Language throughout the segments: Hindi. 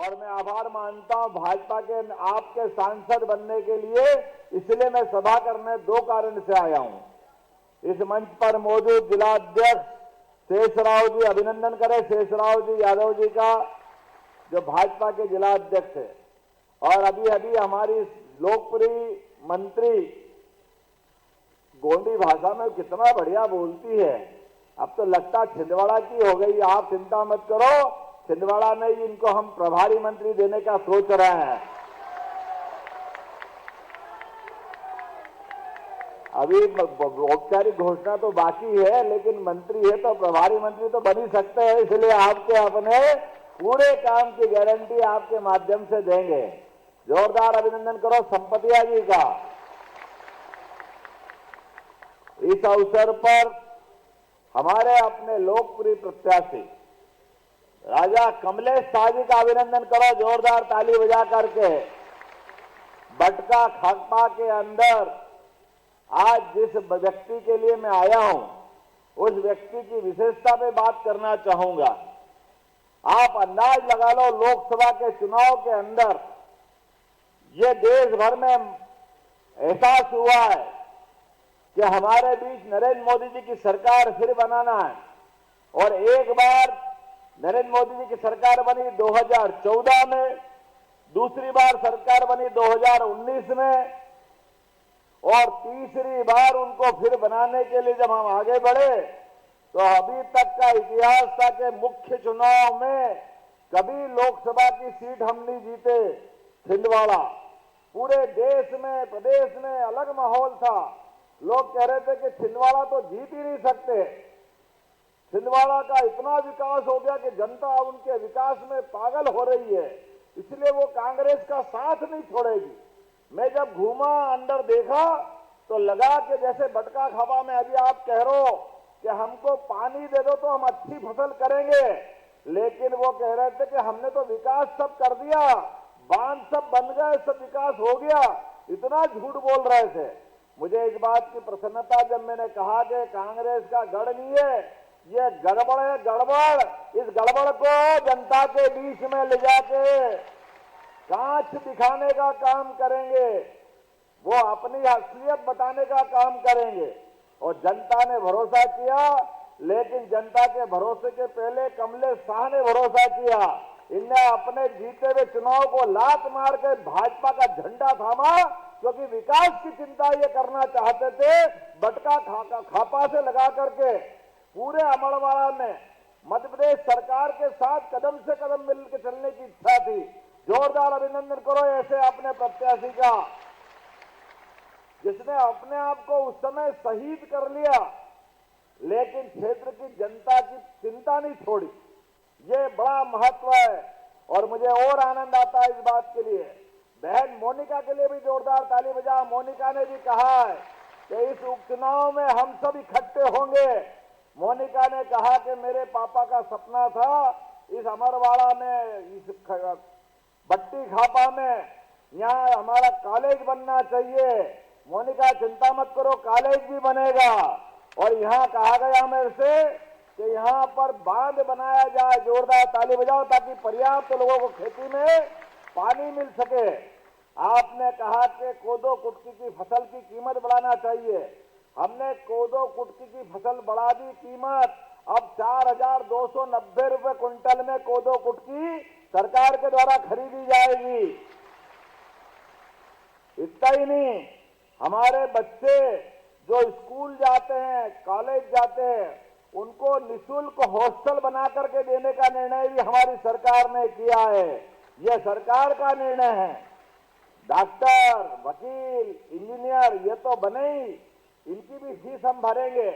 और मैं आभार मानता हूं भाजपा के आपके सांसद बनने के लिए। इसलिए मैं सभा करने 2 कारण से आया हूं। इस मंच पर मौजूद जिलाध्यक्ष शेषराव जी, अभिनंदन करें शेषराव जी यादव जी का, जो भाजपा के जिलाध्यक्ष है। और अभी अभी हमारी लोकप्रिय मंत्री गोंडी भाषा में कितना बढ़िया बोलती है। अब तो लगता छिंदवाड़ा की हो गई। आप चिंता मत करो, छिंदवाड़ा में ही इनको हम प्रभारी मंत्री देने का सोच रहे हैं। अभी औपचारिक घोषणा तो बाकी है, लेकिन मंत्री है तो प्रभारी मंत्री तो बन ही सकते हैं। इसलिए आपके अपने पूरे काम की गारंटी आपके माध्यम से देंगे। जोरदार अभिनंदन करो संपतिया जी का। इस अवसर पर हमारे अपने लोकप्रिय प्रत्याशी राजा कमलेश शाह जी का अभिनंदन करो जोरदार ताली बजा करके। बटका खापा के अंदर आज जिस व्यक्ति के लिए मैं आया हूं, उस व्यक्ति की विशेषता पे बात करना चाहूंगा। आप अंदाज लगा लो, लोकसभा के चुनाव के अंदर ये देश भर में एहसास हुआ है कि हमारे बीच नरेंद्र मोदी जी की सरकार फिर बनाना है। और एक बार नरेंद्र मोदी जी की सरकार बनी 2014 में, दूसरी बार सरकार बनी 2019 में, और तीसरी बार उनको फिर बनाने के लिए जब हम आगे बढ़े तो अभी तक का इतिहास था कि मुख्य चुनाव में कभी लोकसभा की सीट हम नहीं जीते। छिंदवाड़ा पूरे देश में, प्रदेश में अलग माहौल था। लोग कह रहे थे कि छिंदवाड़ा तो जीत ही नहीं सकते। छिंदवाड़ा का इतना विकास हो गया कि जनता उनके विकास में पागल हो रही है, इसलिए वो कांग्रेस का साथ नहीं छोड़ेगी। मैं जब घूमा, अंदर देखा तो लगा कि जैसे बटका खापा में अभी आप कह रहे हो कि हमको पानी दे दो तो हम अच्छी फसल करेंगे, लेकिन वो कह रहे थे कि हमने तो विकास सब कर दिया, बांध सब बन गए, सब विकास हो गया। इतना झूठ बोल रहे थे। मुझे इस बात की प्रसन्नता जब मैंने कहा कि कांग्रेस का गढ़ नहीं है, ये गड़बड़ है, गड़बड़। इस गड़बड़ को जनता के बीच में ले जाके कांच दिखाने का काम करेंगे, वो अपनी असलियत बताने का काम करेंगे। और जनता ने भरोसा किया, लेकिन जनता के भरोसे के पहले कमलेश शाह ने भरोसा किया। इनने अपने जीते हुए चुनाव को लात मार के भाजपा का झंडा थामा, क्योंकि विकास की चिंता ये करना चाहते थे। बटका खापा से लगा करके पूरे अमरवाड़ा में मध्य प्रदेश सरकार के साथ कदम से कदम मिलकर चलने की इच्छा थी। जोरदार अभिनंदन करो ऐसे अपने प्रत्याशी का, जिसने अपने आप को उस समय शहीद कर लिया, लेकिन क्षेत्र की जनता की चिंता नहीं छोड़ी। ये बड़ा महत्व है और मुझे और आनंद आता है इस बात के लिए। बहन मोनिका के लिए भी जोरदार ताली बजा। मोनिका ने भी कहा है कि इस उपचुनाव में हम सब इकट्ठे होंगे। मोनिका ने कहा कि मेरे पापा का सपना था इस अमरवाड़ा में, इस बट्टी खापा में, यहाँ हमारा कॉलेज बनना चाहिए। मोनिका चिंता मत करो, कॉलेज भी बनेगा। और यहाँ कहा गया मेरे से कि यहाँ पर बांध बनाया जाए। जोरदार ताली बजाओ ताकि पर्याप्त लोगों को खेती में पानी मिल सके। आपने कहा कि कोदो कुटकी की फसल की कीमत बढ़ाना चाहिए। हमने कोदो कुटकी की फसल बढ़ा दी कीमत, अब 4,290 रुपए क्विंटल में कोदो कुटकी सरकार के द्वारा खरीदी जाएगी। इतना ही नहीं, हमारे बच्चे जो स्कूल जाते हैं, कॉलेज जाते हैं, उनको निःशुल्क हॉस्टल बना करके देने का निर्णय भी हमारी सरकार ने किया है। यह सरकार का निर्णय है। डॉक्टर, वकील, इंजीनियर ये तो बने ही, इनकी भी फीस हम भरेंगे,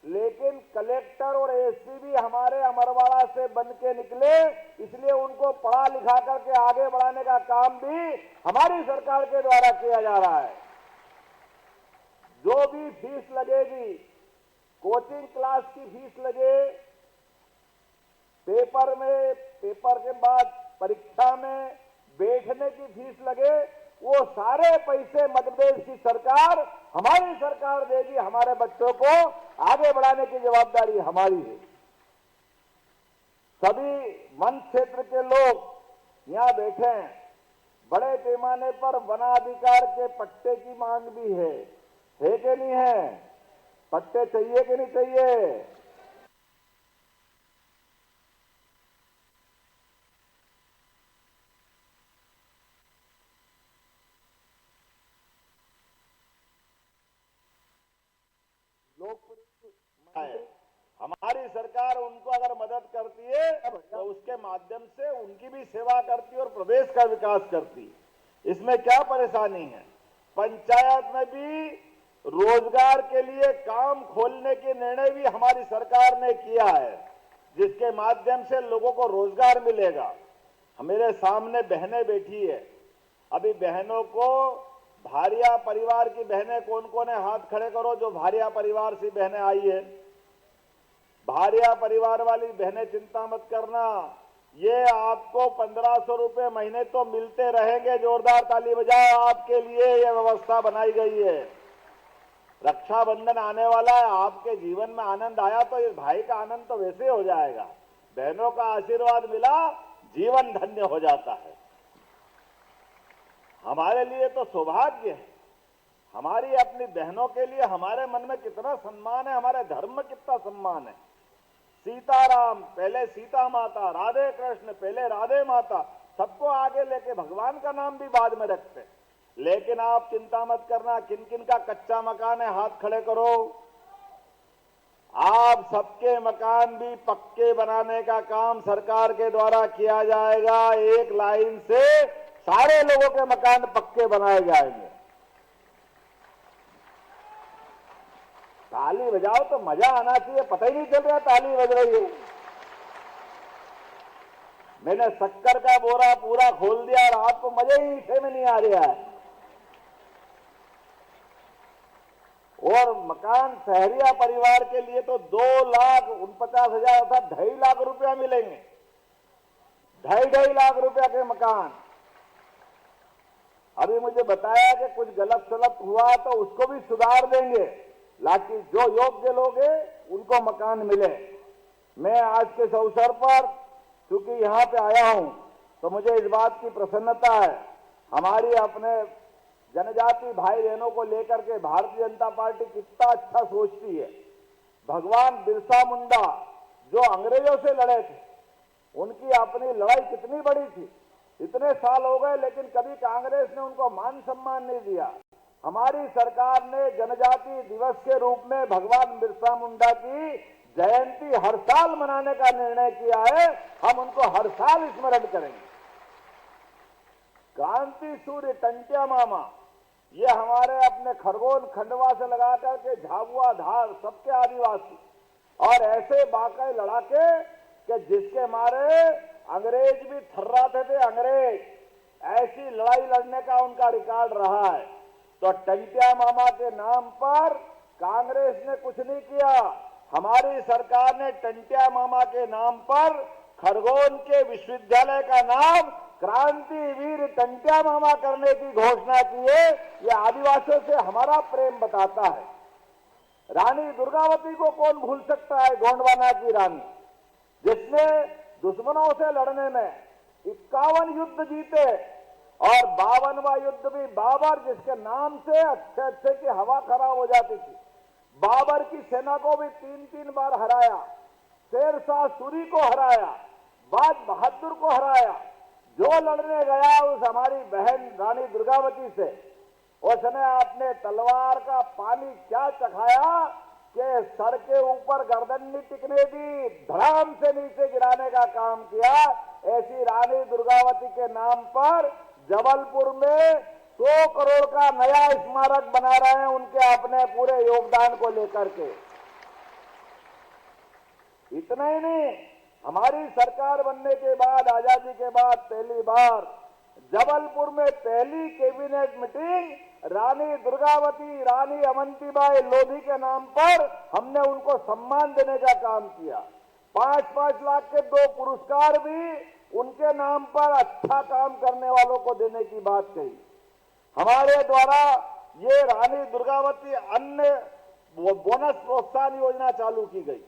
लेकिन कलेक्टर और एसपी भी हमारे अमरवाड़ा से बन के निकले, इसलिए उनको पढ़ा लिखा करके आगे बढ़ाने का काम भी हमारी सरकार के द्वारा किया जा रहा है। जो भी फीस लगेगी, कोचिंग क्लास की फीस लगे, पेपर में, पेपर के बाद परीक्षा में बैठने की फीस लगे, वो सारे पैसे मध्य प्रदेश की सरकार, हमारी सरकार देगी। हमारे बच्चों को आगे बढ़ाने की जवाबदारी हमारी है। सभी वन क्षेत्र के लोग यहाँ बैठे हैं, बड़े पैमाने पर वनाधिकार के पट्टे की मांग भी है कि नहीं है? पट्टे चाहिए कि नहीं चाहिए? हमारी सरकार उनको अगर मदद करती है तो उसके माध्यम से उनकी भी सेवा करती है और प्रदेश का विकास करती है। इसमें क्या परेशानी है? पंचायत में भी रोजगार के लिए काम खोलने के निर्णय भी हमारी सरकार ने किया है, जिसके माध्यम से लोगों को रोजगार मिलेगा। मेरे सामने बहनें बैठी है, अभी बहनों को भारिया परिवार की बहनें कौन कौन है? हाथ खड़े करो जो भारिया परिवार से बहनें आई है। भारिया परिवार वाली बहनें चिंता मत करना, ये आपको 1500 रुपए महीने तो मिलते रहेंगे। जोरदार ताली बजाओ, आपके लिए यह व्यवस्था बनाई गई है। रक्षाबंधन आने वाला है, आपके जीवन में आनंद आया तो इस भाई का आनंद तो वैसे हो जाएगा। बहनों का आशीर्वाद मिला, जीवन धन्य हो जाता है। हमारे लिए तो सौभाग्य है। हमारी अपनी बहनों के लिए हमारे मन में कितना सम्मान है, हमारे धर्म में कितना सम्मान है। सीताराम पहले सीता माता, राधे कृष्ण पहले राधे माता, सबको आगे लेके भगवान का नाम भी बाद में रखते। लेकिन आप चिंता मत करना, किन किन का कच्चा मकान है हाथ खड़े करो। आप सबके मकान भी पक्के बनाने का काम सरकार के द्वारा किया जाएगा। एक लाइन से सारे लोगों के मकान पक्के बनाए जाएंगे। ताली बजाओ तो मजा आना चाहिए, पता ही नहीं चल रहा ताली बज रही है। मैंने शक्कर का बोरा पूरा खोल दिया और आपको मजे ही इसे में नहीं आ रहा है। और मकान शहरिया परिवार के लिए तो 2,49,000 अर्थात 2.5 लाख रुपया मिलेंगे। 2.5 लाख रुपया के मकान। अभी मुझे बताया कि कुछ गलत सलत हुआ तो उसको भी सुधार देंगे, लेकिन जो योग्य लोग हैं उनको मकान मिले। मैं आज के इस अवसर पर चूंकि यहां पे आया हूं तो मुझे इस बात की प्रसन्नता है, हमारी अपने जनजाति भाई बहनों को लेकर के भारतीय जनता पार्टी कितना अच्छा सोचती है। भगवान बिरसा मुंडा जो अंग्रेजों से लड़े थे, उनकी अपनी लड़ाई कितनी बड़ी थी। इतने साल हो गए लेकिन कभी कांग्रेस ने उनको मान सम्मान नहीं दिया। हमारी सरकार ने जनजाति दिवस के रूप में भगवान बिरसा मुंडा की जयंती हर साल मनाने का निर्णय किया है। हम उनको हर साल स्मरण करेंगे। क्रांति सूर्य टंटिया मामा, ये हमारे अपने खरगोन खंडवा से लगा करके झाबुआ धार सबके आदिवासी और ऐसे बाकाए लड़ाके कि जिसके मारे अंग्रेज भी थर्राते थे। अंग्रेज ऐसी लड़ाई लड़ने का उनका रिकॉर्ड रहा है। तो टंटिया मामा के नाम पर कांग्रेस ने कुछ नहीं किया। हमारी सरकार ने टंटिया मामा के नाम पर खरगोन के विश्वविद्यालय का नाम क्रांति वीर टंटिया मामा करने की घोषणा की है। यह आदिवासियों से हमारा प्रेम बताता है। रानी दुर्गावती को कौन भूल सकता है? गोंडवाना की रानी, जिसने दुश्मनों से लड़ने में 51 युद्ध जीते और 52वां युद्ध भी बाबर, जिसके नाम से अच्छे अच्छे की हवा खराब हो जाती थी। बाबर की सेना को भी 3-3 बार हराया, शेरशाह सूरी को हराया, बाज बहादुर को हराया। जो लड़ने गया उस हमारी बहन रानी दुर्गावती से, उसने अपने तलवार का पानी क्या चखाया कि सर के ऊपर गर्दन नहीं टिकने दी, धड़ाम से नीचे गिराने का काम किया। ऐसी रानी दुर्गावती के नाम पर जबलपुर में 100 करोड़ का नया स्मारक बना रहे हैं, उनके अपने पूरे योगदान को लेकर के। इतना ही नहीं, हमारी सरकार बनने के बाद, आजादी के बाद पहली बार जबलपुर में पहली कैबिनेट मीटिंग रानी दुर्गावती, रानी अवंतीबाई लोधी के नाम पर हमने उनको सम्मान देने का काम किया। 5-5 लाख के 2 पुरस्कार भी उनके नाम पर अच्छा काम करने वालों को देने की बात कही। हमारे द्वारा ये रानी दुर्गावती अन्य बोनस प्रोत्साहन योजना चालू की गई,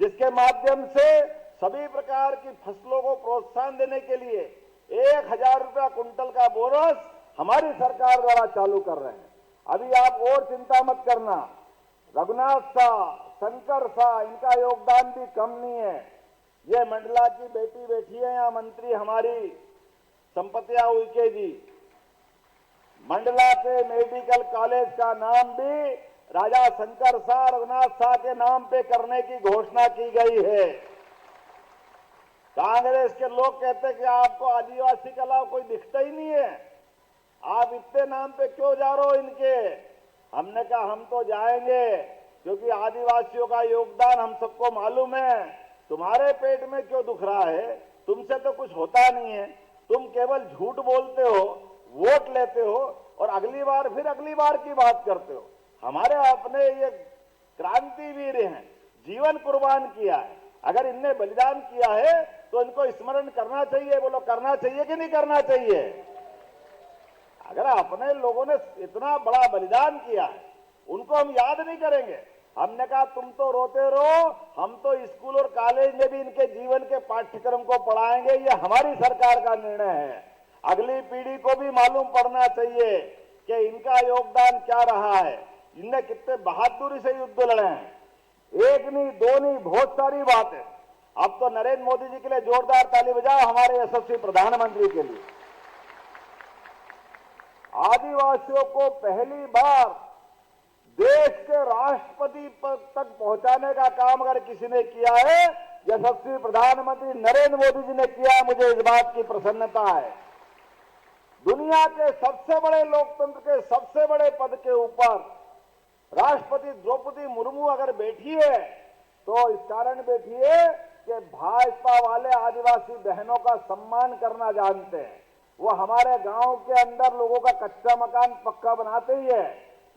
जिसके माध्यम से सभी प्रकार की फसलों को प्रोत्साहन देने के लिए 1000 रुपया कुंटल का बोनस हमारी सरकार द्वारा चालू कर रहे हैं। अभी आप और चिंता मत करना, रघुनाथ शाह, शंकर शाह, इनका योगदान भी कम नहीं है। ये मंडला की बेटी बैठी है यहाँ, मंत्री हमारी संपतिया उइके जी, मंडला के मेडिकल कॉलेज का नाम भी राजा शंकर शाह, रघुनाथ शाह के नाम पे करने की घोषणा की गई है। कांग्रेस के लोग कहते कि आपको आदिवासी का लाभ कोई दिखता ही नहीं है, आप इतने नाम पे क्यों जा रहे हो इनके। हमने कहा हम तो जाएंगे, क्योंकि आदिवासियों का योगदान हम सबको मालूम है। तुम्हारे पेट में क्यों दुख रहा है, तुमसे तो कुछ होता नहीं है, तुम केवल झूठ बोलते हो, वोट लेते हो और अगली बार फिर अगली बार की बात करते हो। हमारे अपने ये क्रांतिवीर हैं, जीवन कुर्बान किया है, अगर इनने बलिदान किया है तो इनको स्मरण करना चाहिए। बोलो करना चाहिए कि नहीं करना चाहिए। अगर अपने लोगों ने इतना बड़ा बलिदान किया है, उनको हम याद नहीं करेंगे। हमने कहा तुम तो रोते रहो, हम तो स्कूल और कॉलेज में भी इनके जीवन के पाठ्यक्रम को पढ़ाएंगे। ये हमारी सरकार का निर्णय है। अगली पीढ़ी को भी मालूम पड़ना चाहिए कि इनका योगदान क्या रहा है, इनने कितने बहादुरी से युद्ध लड़े हैं। एक नहीं, दो नहीं, बहुत सारी बातें। अब तो नरेंद्र मोदी जी के लिए जोरदार ताली बजाओ, हमारे यशस्वी प्रधानमंत्री के लिए। आदिवासियों को पहली बार देश के राष्ट्रपति पद तक पहुंचाने का काम अगर किसी ने किया है, यशस्वी प्रधानमंत्री नरेंद्र मोदी जी ने किया। मुझे इस बात की प्रसन्नता है। दुनिया के सबसे बड़े लोकतंत्र के सबसे बड़े पद के ऊपर राष्ट्रपति द्रौपदी मुर्मू अगर बैठी है तो इस कारण बैठी है कि भाजपा वाले आदिवासी बहनों का सम्मान करना जानते हैं। वो हमारे गांव के अंदर लोगों का कच्चा मकान पक्का बनाते ही है,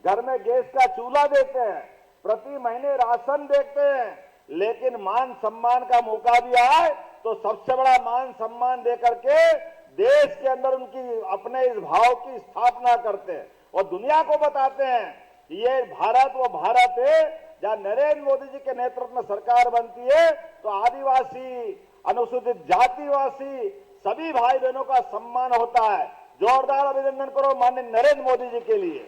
घर में गैस का चूल्हा देते हैं, प्रति महीने राशन देते हैं, लेकिन मान सम्मान का मौका भी आए तो सबसे बड़ा मान सम्मान देकर के देश के अंदर उनकी अपने इस भाव की स्थापना करते हैं और दुनिया को बताते हैं कि ये भारत वो भारत है जहां नरेंद्र मोदी जी के नेतृत्व में सरकार बनती है तो आदिवासी, अनुसूचित जातिवासी सभी भाई बहनों का सम्मान होता है। जोरदार अभिनंदन करो माननीय नरेंद्र मोदी जी के लिए।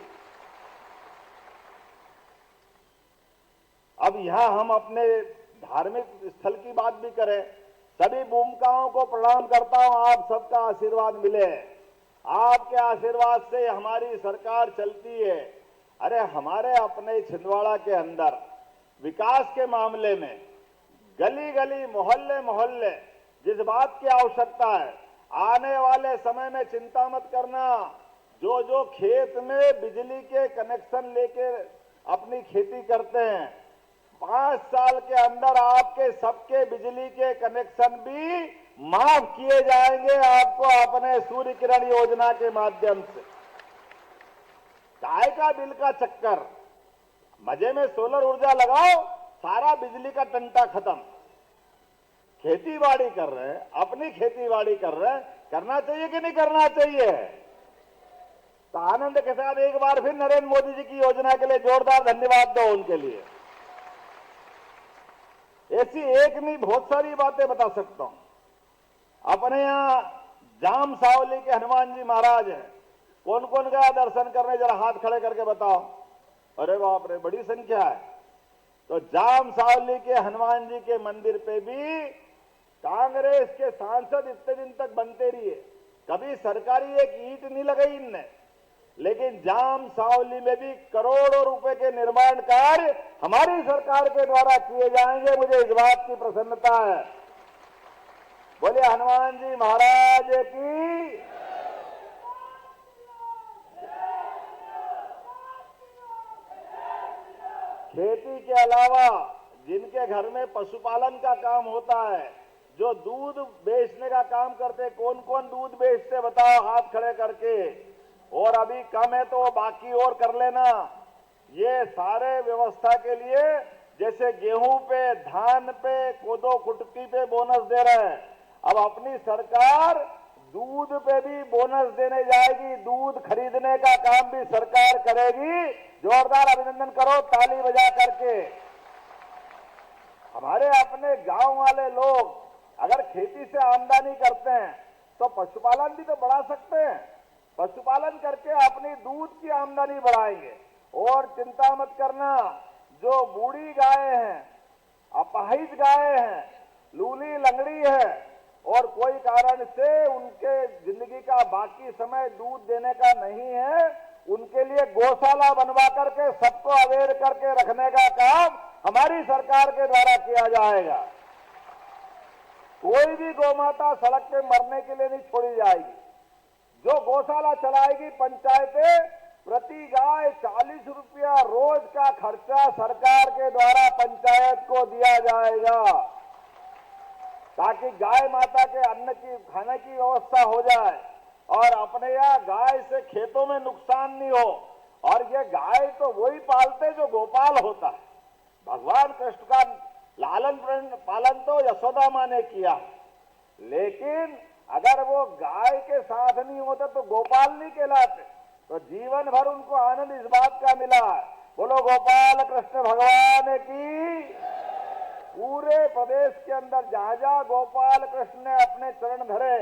अब यहां हम अपने धार्मिक स्थल की बात भी करें। सभी भूमिकाओं को प्रणाम करता हूं, आप सबका आशीर्वाद मिले। आपके आशीर्वाद से हमारी सरकार चलती है। अरे हमारे अपने छिंदवाड़ा के अंदर विकास के मामले में गली गली, मोहल्ले मोहल्ले जिस बात की आवश्यकता है, आने वाले समय में चिंता मत करना। जो जो खेत में बिजली के कनेक्शन लेके अपनी खेती करते हैं, 5 साल के अंदर आपके सबके बिजली के कनेक्शन भी माफ किए जाएंगे आपको अपने सूर्य किरण योजना के माध्यम से। काय का बिल का चक्कर, मजे में सोलर ऊर्जा लगाओ, सारा बिजली का टंटा खत्म। खेती बाड़ी कर रहे हैं, अपनी खेती बाड़ी कर रहे हैं, करना चाहिए कि नहीं करना चाहिए। तो आनंद के साथ एक बार फिर नरेंद्र मोदी जी की योजना के लिए जोरदार धन्यवाद दो उनके लिए। ऐसी एक नहीं बहुत सारी बातें बता सकता हूं। अपने यहां जाम सावली के हनुमान जी महाराज हैं, कौन कौन गया दर्शन करने, जरा हाथ खड़े करके बताओ। अरे बाप रे, बड़ी संख्या है। तो जाम सावली के हनुमान जी के मंदिर पे भी कांग्रेस के सांसद इतने दिन तक बनते रहिए, कभी सरकारी एक ईंट नहीं लगाई इनने, लेकिन जाम सावली में भी करोड़ों रुपए के निर्माण कार्य हमारी सरकार के द्वारा किए जाएंगे। मुझे इस बात की प्रसन्नता है। बोले हनुमान जी महाराज की। खेती के अलावा जिनके घर में पशुपालन का काम होता है, जो दूध बेचने का काम करते, कौन कौन दूध बेचते बताओ हाथ खड़े करके। और अभी कम है तो बाकी और कर लेना। ये सारे व्यवस्था के लिए जैसे गेहूं पे, धान पे, कोदो कुटकी पे बोनस दे रहे हैं, अब अपनी सरकार दूध पे भी बोनस देने जाएगी। दूध खरीदने का काम भी सरकार करेगी। जोरदार अभिनंदन करो ताली बजा करके। हमारे अपने गांव वाले लोग अगर खेती से आमदनी करते हैं तो पशुपालन भी तो बढ़ा सकते हैं। पशुपालन करके अपनी दूध की आमदनी बढ़ाएंगे। और चिंता मत करना, जो बूढ़ी गाय हैं, अपाहिज गाय हैं, लूली लंगड़ी है और कोई कारण से उनके जिंदगी का बाकी समय दूध देने का नहीं है, उनके लिए गौशाला बनवा करके सबको अवेयर करके रखने का काम हमारी सरकार के द्वारा किया जाएगा। कोई भी गौमाता सड़क पे मरने के लिए नहीं छोड़ी जाएगी। जो गौशाला चलाएगी पंचायतें, प्रति गाय 40 रुपया रोज का खर्चा सरकार के द्वारा पंचायत को दिया जाएगा, ताकि गाय माता के अन्न की खाने की व्यवस्था हो जाए और अपने यहाँ गाय से खेतों में नुकसान नहीं हो। और ये गाय तो वही पालते जो गोपाल होता है। भगवान कृष्ण का लालन पालन तो यशोदा माँ ने किया, लेकिन अगर वो गाय के साथ नहीं होते तो गोपाल नहीं कहलाते। तो जीवन भर उनको आनंद इस बात का मिला है। बोलो गोपाल कृष्ण भगवान की। पूरे प्रदेश के अंदर जहां जहां गोपाल कृष्ण ने अपने चरण धरे,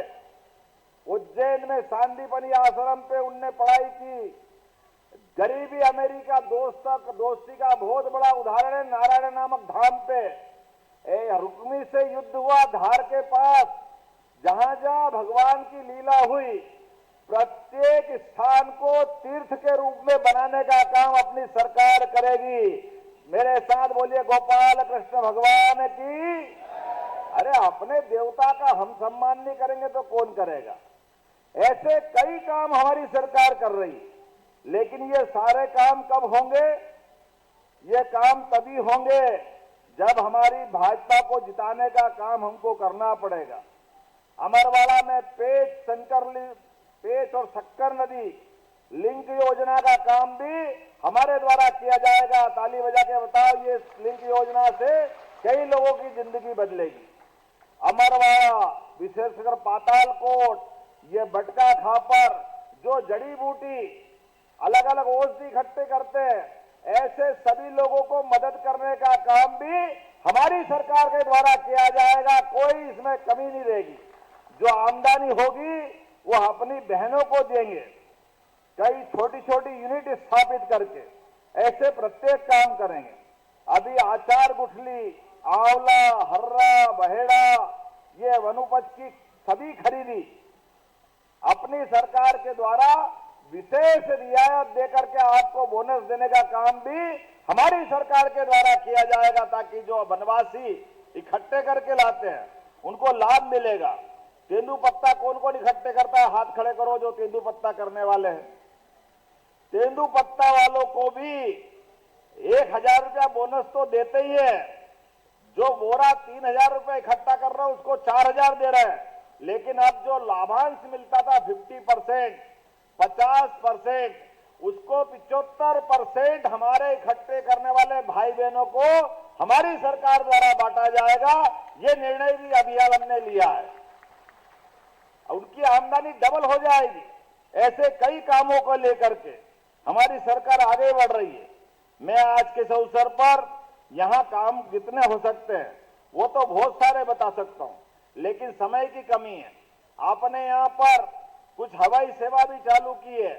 उज्जैन में सांदीपनी आश्रम पे उनने पढ़ाई की। गरीबी अमेरिका दोस्ती का बहुत बड़ा उदाहरण है नारायण नामक धाम पे। रुक्मी से युद्ध हुआ धार के पास, जहां जहां भगवान की लीला हुई, प्रत्येक स्थान को तीर्थ के रूप में बनाने का काम अपनी सरकार करेगी। मेरे साथ बोलिए गोपाल कृष्ण भगवान की। अरे अपने देवता का हम सम्मान नहीं करेंगे तो कौन करेगा। ऐसे कई काम हमारी सरकार कर रही है, लेकिन ये सारे काम कब होंगे? ये काम तभी होंगे जब हमारी भाजपा को जिताने का काम हमको करना पड़ेगा। अमरवाड़ा में पेच और शक्कर नदी लिंक योजना का काम भी हमारे द्वारा किया जाएगा। ताली बजा के बताओ, ये लिंक योजना से कई लोगों की जिंदगी बदलेगी। अमरवाड़ा, विशेषकर पातालकोट, ये बटका खापर, जो जड़ी बूटी अलग अलग औषधि इकट्ठे करते हैं, ऐसे सभी लोगों को मदद करने का काम भी हमारी सरकार के द्वारा किया जाएगा। कोई इसमें कमी नहीं रहेगी। जो आमदनी होगी वो अपनी बहनों को देंगे। कई छोटी छोटी यूनिट स्थापित करके ऐसे प्रत्येक काम करेंगे। अभी आचार गुठली, आंवला, हर्रा, बहेड़ा, ये वनोपज की सभी खरीदी अपनी सरकार के द्वारा विशेष रियायत देकर के आपको बोनस देने का काम भी हमारी सरकार के द्वारा किया जाएगा, ताकि जो वनवासी इकट्ठे करके लाते हैं उनको लाभ मिलेगा। तेंदुपत्ता कौन कौन इकट्ठे करता है? हाथ खड़े करो जो तेंदुपत्ता करने वाले हैं। तेंदुपत्ता वालों को भी 1000 रुपया बोनस तो देते ही है। जो बोरा 3000 रुपया इकट्ठा कर रहा है उसको 4000 दे रहे हैं। लेकिन अब जो लाभांश मिलता था 50%, 50%, उसको 75% हमारे इकट्ठे करने वाले भाई बहनों को हमारी सरकार द्वारा बांटा जाएगा। ये निर्णय भी अभियान हमने लिया है। उनकी आमदनी डबल हो जाएगी। ऐसे कई कामों को लेकर के हमारी सरकार आगे बढ़ रही है। मैं आज के इस अवसर पर यहाँ काम जितने हो सकते हैं वो तो बहुत सारे बता सकता हूँ, लेकिन समय की कमी है। आपने यहाँ पर कुछ हवाई सेवा भी चालू की है।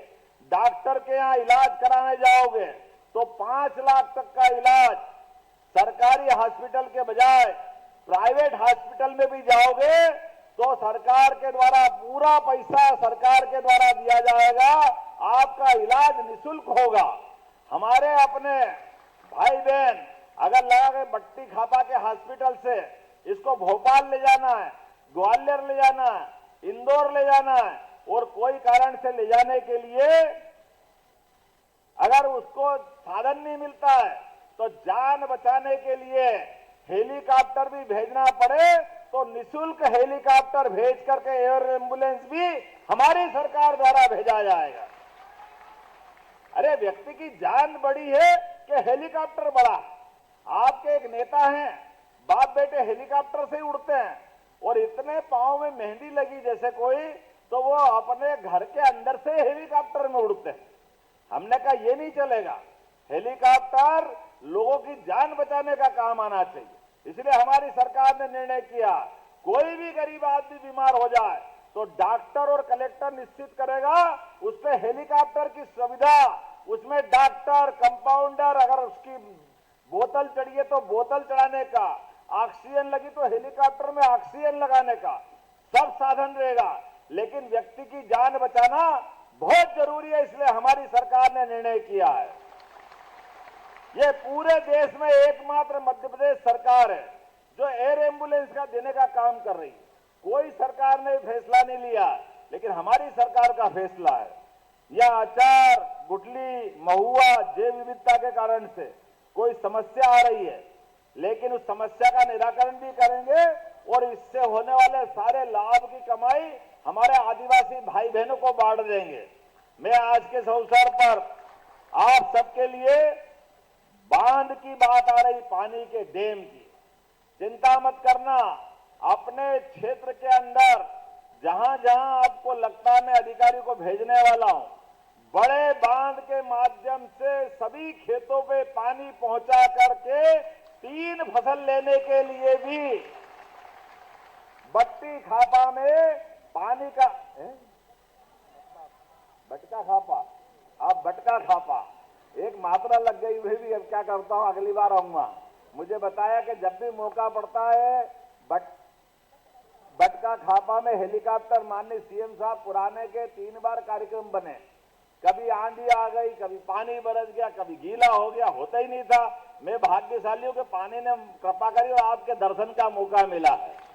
डॉक्टर के यहाँ इलाज कराने जाओगे तो 5 लाख तक का इलाज सरकारी हॉस्पिटल के बजाय प्राइवेट हॉस्पिटल में भी जाओगे तो सरकार के द्वारा पूरा पैसा सरकार के द्वारा दिया जाएगा। आपका इलाज निःशुल्क होगा। हमारे अपने भाई बहन अगर लगा के बट्टी खापा के हॉस्पिटल से इसको भोपाल ले जाना है, ग्वालियर ले जाना है, इंदौर ले जाना है और कोई कारण से ले जाने के लिए अगर उसको साधन नहीं मिलता है तो जान बचाने के लिए हेलीकॉप्टर भी भेजना पड़े तो निःशुल्क हेलीकॉप्टर भेज करके एयर एम्बुलेंस भी हमारी सरकार द्वारा भेजा जाएगा। अरे व्यक्ति की जान बड़ी है कि हेलीकॉप्टर बड़ा? आपके एक नेता हैं, बाप बेटे हेलीकॉप्टर से ही उड़ते हैं और इतने पांव में मेहंदी लगी जैसे कोई, तो वो अपने घर के अंदर से हेलीकॉप्टर में उड़ते हैं। हमने कहा ये नहीं चलेगा। हेलीकॉप्टर लोगों की जान बचाने का काम आना चाहिए। इसलिए हमारी सरकार ने निर्णय किया, कोई भी गरीब आदमी बीमार हो जाए तो डॉक्टर और कलेक्टर निश्चित करेगा, उस पे हेलीकॉप्टर की सुविधा, उसमें डॉक्टर, कंपाउंडर, अगर उसकी बोतल चढ़िए तो बोतल चढ़ाने का, ऑक्सीजन लगी तो हेलीकॉप्टर में ऑक्सीजन लगाने का सब साधन रहेगा। लेकिन व्यक्ति की जान बचाना बहुत जरूरी है, इसलिए हमारी सरकार ने निर्णय किया है। ये पूरे देश में एकमात्र मध्य प्रदेश सरकार है जो एयर एम्बुलेंस का देने का काम कर रही है। कोई सरकार ने फैसला नहीं लिया, लेकिन हमारी सरकार का फैसला है। यह अचार, गुठली, महुआ, जैव विविधता के कारण से कोई समस्या आ रही है, लेकिन उस समस्या का निराकरण भी करेंगे और इससे होने वाले सारे लाभ की कमाई हमारे आदिवासी भाई बहनों को बांट देंगे। मैं आज के इस अवसर पर आप सबके लिए बांध की बात आ रही, पानी के डैम की, चिंता मत करना। अपने क्षेत्र के अंदर जहां जहां आपको लगता है मैं अधिकारी को भेजने वाला हूं, बड़े बांध के माध्यम से सभी खेतों पे पानी पहुंचा करके 3 फसल लेने के लिए भी बट्टी खापा में पानी का बटका खापा, अब बटका खापा एक मात्रा लग गई, वही भी अब क्या करता हूं, अगली बार आऊंगा। मुझे बताया कि जब भी मौका पड़ता है बटका खापा में हेलीकॉप्टर, माननीय सीएम साहब पुराने के 3 बार कार्यक्रम बने। कभी आंधी आ गई, कभी पानी बरस गया, कभी गीला हो गया, होता ही नहीं था। मैं भाग्यशाली हूं कि पानी ने कृपा करी और आपके दर्शन का मौका मिला है।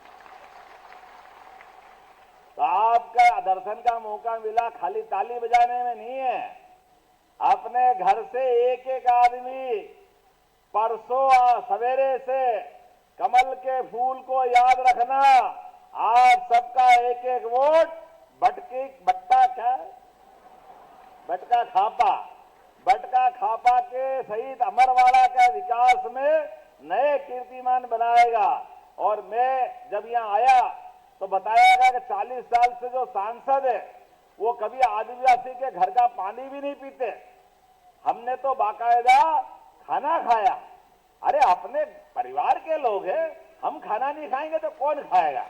तो आपका दर्शन का मौका मिला खाली ताली बजाने में नहीं है। अपने घर से एक एक आदमी परसों सवेरे से कमल के फूल को याद रखना, आप सबका एक एक वोट बटका खापा के सहित अमरवाड़ा का विकास में नए कीर्तिमान बनाएगा। और मैं जब यहाँ आया तो बताया गया कि 40 साल से जो सांसद है वो कभी आदिवासी के घर का पानी भी नहीं पीते। हमने तो बाकायदा खाना खाया। अरे अपने परिवार के लोग हैं, हम खाना नहीं खाएंगे तो कौन खाएगा?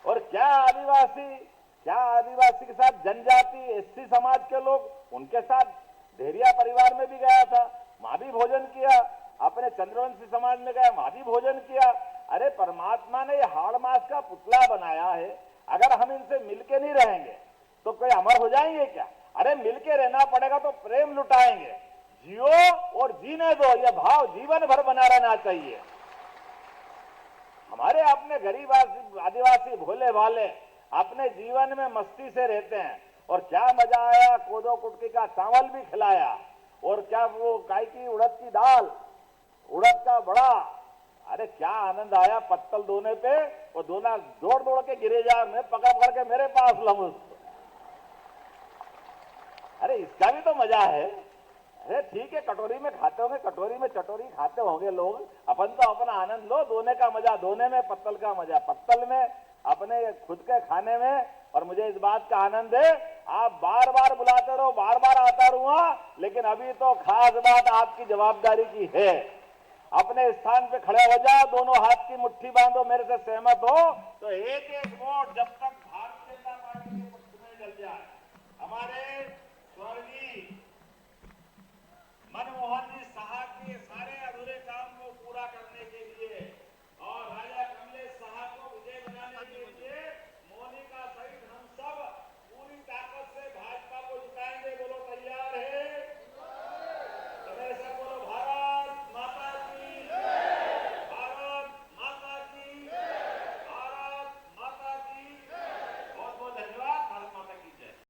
और क्या आदिवासी के साथ जनजाति, एससी समाज के लोग, उनके साथ ढेरिया परिवार में भी गया था, वहां भी भोजन किया। अपने चंद्रवंशी समाज में गया, वहां भी भोजन किया। अरे परमात्मा ने ये हाड़ मास का पुतला बनाया है, अगर हम इनसे मिलके नहीं रहेंगे तो कोई अमर हो जाएंगे क्या? अरे मिलके रहना पड़ेगा तो प्रेम लुटाएंगे। जियो और जीने दो, यह भाव जीवन भर बना रहना चाहिए। हमारे अपने गरीब आदिवासी भोले भाले अपने जीवन में मस्ती से रहते हैं। और क्या मजा आया, कोदो कुटकी का चावल भी खिलाया, और क्या वो गाय की उड़द की दाल, उड़द का बड़ा, अरे क्या आनंद आया पत्तल दोने पे। वो दोना दौड़ दौड़ के गिरे जा, मैं पकड़ के मेरे पास लाऊं उसको। अरे इसका भी तो मजा है। अरे ठीक है, कटोरी में खाते होंगे, कटोरी में चटोरी खाते होंगे लोग, अपन तो अपना आनंद लो। दोने का मजा दोने में, पत्तल का मजा पत्तल में, अपने खुद के खाने में। और मुझे इस बात का आनंद है, आप बार बार बुलाते रहो, बार बार आता रहूंगा, लेकिन अभी तो खास बात आपकी जवाबदारी की है। अपने स्थान पे खड़े हो जाओ, दोनों हाथ की मुट्ठी बांधो, मेरे से सहमत हो तो एक एक वोट जब तक